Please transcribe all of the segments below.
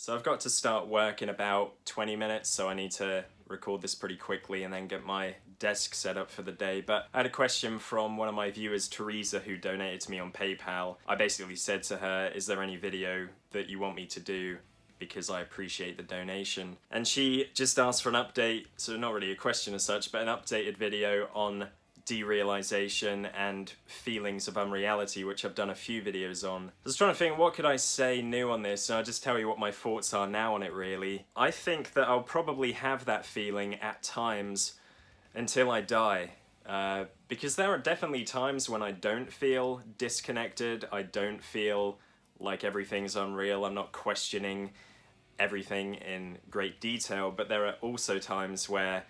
So I've got to start work in about 20 minutes, so I need to record this pretty quickly and then get my desk set up for the day. But I had a question from one of my viewers, Teresa, who donated to me on PayPal. I basically said to her, is there any video that you want me to do? Because I appreciate the donation. And she just asked for an update, so not really a question as such, but an updated video on derealization and feelings of unreality, which I've done a few videos on. I was trying to think, what could I say new on this, and I'll just tell you what my thoughts are now on it, really. I think that I'll probably have that feeling at times until I die. Because there are definitely times when I don't feel disconnected, I don't feel like everything's unreal, I'm not questioning everything in great detail, but there are also times where,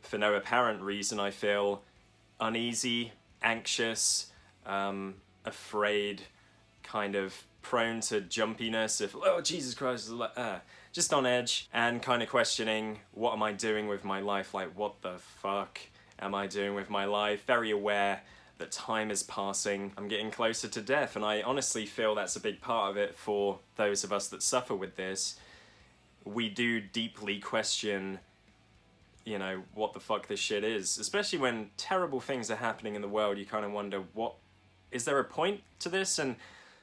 for no apparent reason, I feel uneasy, anxious, afraid, kind of prone to jumpiness, if, oh Jesus Christ, just on edge, and kind of questioning, what am I doing with my life? Like, what the fuck am I doing with my life? Very aware that time is passing, I'm getting closer to death, and I honestly feel that's a big part of it for those of us that suffer with this. We do deeply question, you know, what the fuck this shit is, especially when terrible things are happening in the world. You kind of wonder, what is there a point to this? And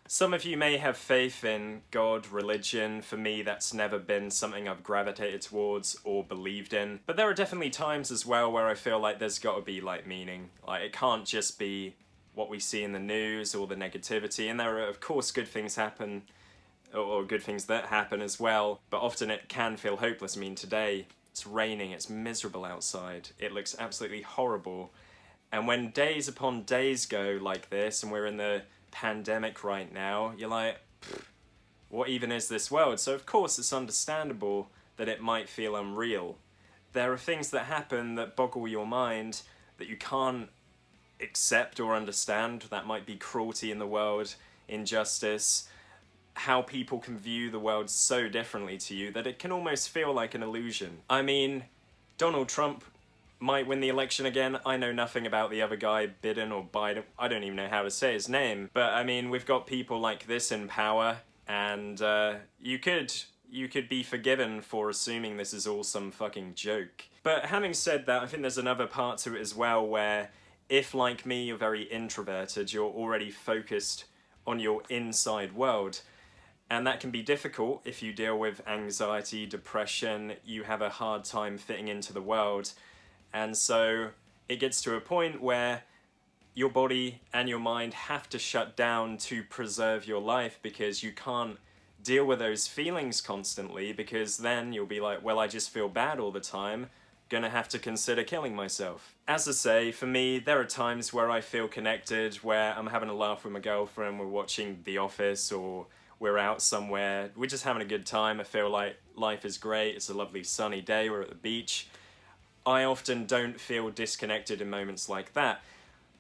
some of you may have faith in God, religion. For me, that's never been something I've gravitated towards or believed in, but there are definitely times as well where I feel like there's got to be like meaning. Like, it can't just be what we see in the news or the negativity, and there are of course good things happen, or good things that happen as well, but often it can feel hopeless. I mean, today it's raining, it's miserable outside, it looks absolutely horrible. And when days upon days go like this, and we're in the pandemic right now, you're like, what even is this world? So of course it's understandable that it might feel unreal. There are things that happen that boggle your mind, that you can't accept or understand. That might be cruelty in the world, injustice, how people can view the world so differently to you that it can almost feel like an illusion. I mean, Donald Trump might win the election again. I know nothing about the other guy, Biden or Biden. I don't even know how to say his name. But I mean, we've got people like this in power, and you could be forgiven for assuming this is all some fucking joke. But having said that, I think there's another part to it as well, where if, like me, you're very introverted, you're already focused on your inside world. And that can be difficult if you deal with anxiety, depression, you have a hard time fitting into the world. And so it gets to a point where your body and your mind have to shut down to preserve your life, because you can't deal with those feelings constantly, because then you'll be like, well, I just feel bad all the time, gonna have to consider killing myself. As I say, for me, there are times where I feel connected, where I'm having a laugh with my girlfriend, we're watching The Office, or we're out somewhere, we're just having a good time. I feel like life is great, it's a lovely sunny day, we're at the beach. I often don't feel disconnected in moments like that.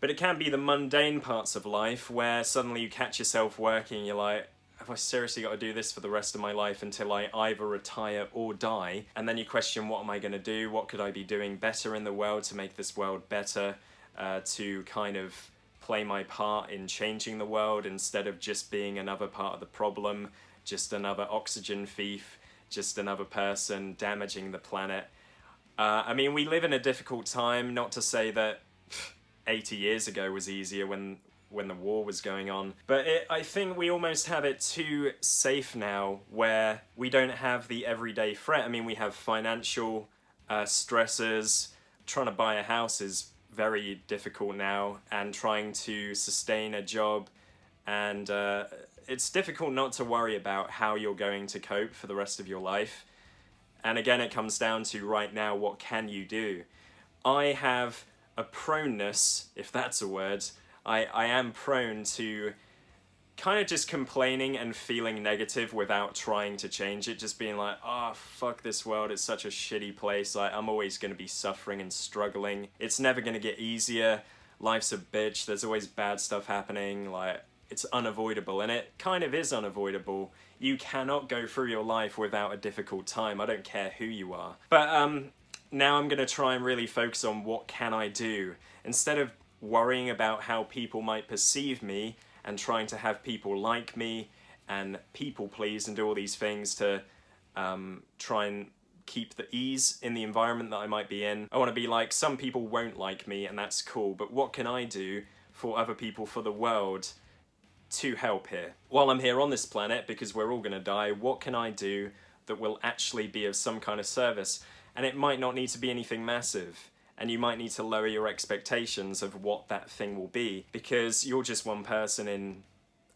But it can be the mundane parts of life where suddenly you catch yourself working, you're like, have I seriously got to do this for the rest of my life until I either retire or die? And then you question, what am I going to do? What could I be doing better in the world to make this world better? To kind of play my part in changing the world, instead of just being another part of the problem, just another oxygen thief, just another person damaging the planet. I mean, we live in a difficult time, not to say that 80 years ago was easier when the war was going on, but I think we almost have it too safe now, where we don't have the everyday threat. I mean, we have financial stresses. Trying to buy a house is very difficult now, and trying to sustain a job, and it's difficult not to worry about how you're going to cope for the rest of your life. And again, it comes down to, right now, what can you do? I have a proneness, if that's a word, I am prone to kind of just complaining and feeling negative without trying to change it, just being like, oh, fuck this world, it's such a shitty place, like, I'm always going to be suffering and struggling, it's never going to get easier, life's a bitch, there's always bad stuff happening, like, it's unavoidable, and it kind of is unavoidable. You cannot go through your life without a difficult time, I don't care who you are. But now I'm going to try and really focus on what can I do. Instead of worrying about how people might perceive me, and trying to have people like me, and people please, and do all these things to try and keep the ease in the environment that I might be in. I want to be like, some people won't like me and that's cool, but what can I do for other people, for the world, to help here? While I'm here on this planet, because we're all going to die, what can I do that will actually be of some kind of service? And it might not need to be anything massive. And you might need to lower your expectations of what that thing will be, because you're just one person in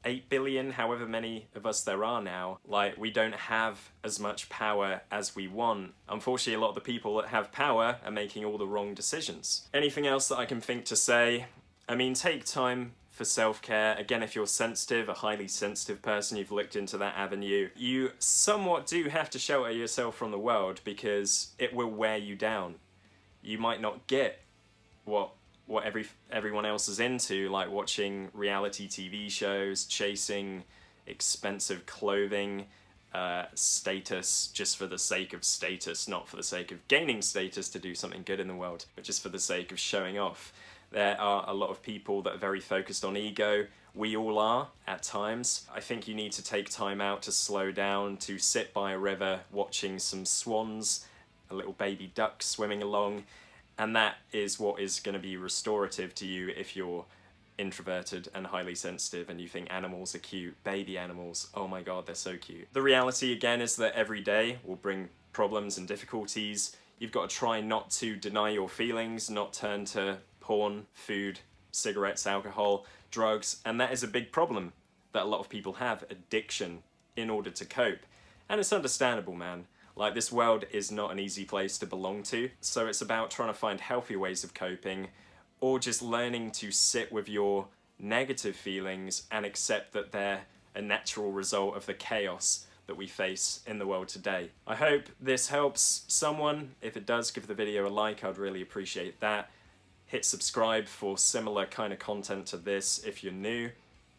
8 billion, however many of us there are now. Like, we don't have as much power as we want. Unfortunately, a lot of the people that have power are making all the wrong decisions. Anything else that I can think to say? I mean, take time for self-care. Again, if you're sensitive, a highly sensitive person, you've looked into that avenue, you somewhat do have to shelter yourself from the world, because it will wear you down. You might not get what everyone else is into, like watching reality TV shows, chasing expensive clothing, status just for the sake of status, not for the sake of gaining status to do something good in the world, but just for the sake of showing off. There are a lot of people that are very focused on ego. We all are at times. I think you need to take time out to slow down, to sit by a river watching some swans, a little baby duck swimming along, and that is what is going to be restorative to you if you're introverted and highly sensitive and you think animals are cute. Baby animals, oh my god, they're so cute. The reality again is that every day will bring problems and difficulties. You've got to try not to deny your feelings, not turn to porn, food, cigarettes, alcohol, drugs, and that is a big problem that a lot of people have, addiction, in order to cope. And it's understandable, man. Like, this world is not an easy place to belong to, so it's about trying to find healthy ways of coping, or just learning to sit with your negative feelings and accept that they're a natural result of the chaos that we face in the world today. I hope this helps someone. If it does, give the video a like, I'd really appreciate that. Hit subscribe for similar kind of content to this if you're new,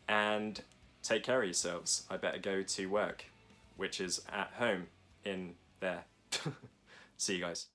and take care of yourselves. I better go to work, which is at home in there. See you guys.